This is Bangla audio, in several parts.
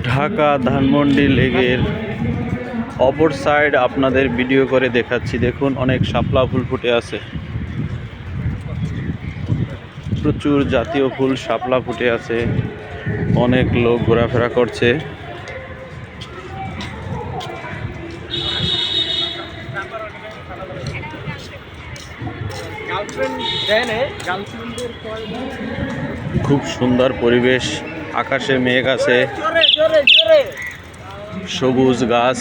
ঢাকা ধানমন্ডি লেকের অপর সাইড আপনাদের ভিডিও করে দেখাচ্ছি। দেখুন অনেক শাপলা ফুল ফুটে আছে, প্রচুর জাতীয় ফুল শাপলা ফুটে আছে। অনেক লোক ঘোরাফেরা করছে। খুব সুন্দর পরিবেশ, আকাশে মেঘ আছে, সবুজ গাছ।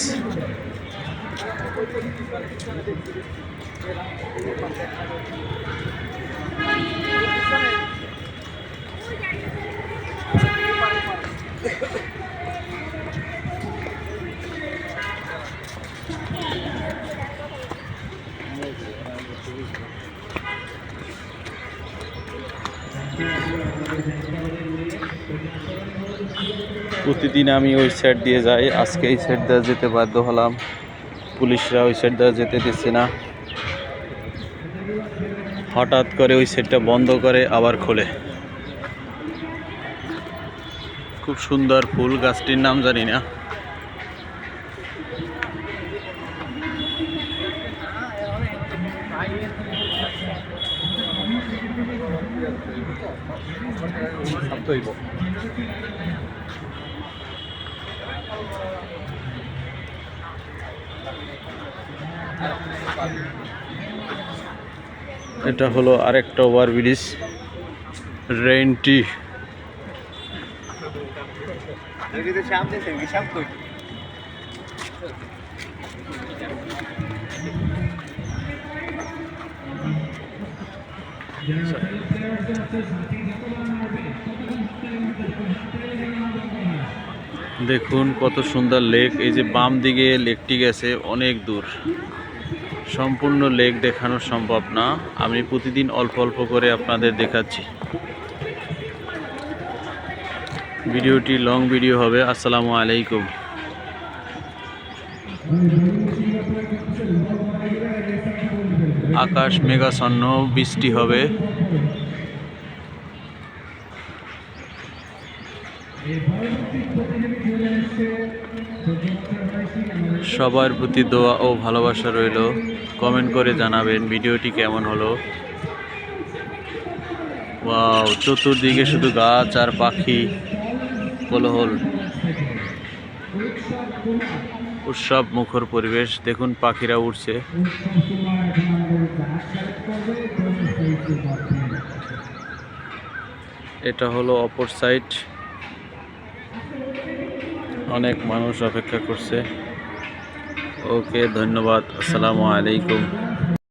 প্রতিদিন আমি ওই সাইড দিয়ে যাই, আজকে এই সাইড দিয়ে যেতে বাধ্য হলাম। পুলিশরা ওই সাইড দিয়ে যেতে দিচ্ছে না, হঠাৎ করে ওই সাইডটা বন্ধ করে আবার খোলে। খুব সুন্দর ফুল, গাছটির নাম জানি না। এটা হলো আরেকটা ওভারব্রিজ, রেন্টি। দেখুন কত সুন্দর লেক। এই যে বাম দিকে লেকটি গেছে অনেক দূর, সম্পূর্ণ লেক দেখানো সম্ভব না। আমি প্রতিদিন অল্প অল্প করে আপনাদের দেখাচ্ছি। ভিডিওটি লং ভিডিও হবে। আসসালামু আলাইকুম। আকাশ মেঘাচ্ছন্ন, বৃষ্টি হবে। সবার প্রতি দোয়া ও ভালোবাসা রইল। কমেন্ট করে জানাবেন ভিডিওটি কেমন হলো। ওয়াও, চতুর্দিকে শুধু গাছ আর পাখি কোলাহল, উৎসব মুখর পরিবেশ। দেখুন পাখিরা উড়ছে। এটা হলো অপর সাইড, অনেক মানুষ অপেক্ষা করছে। ওকে, ধন্যবাদ। আসসালামু আলাইকুম।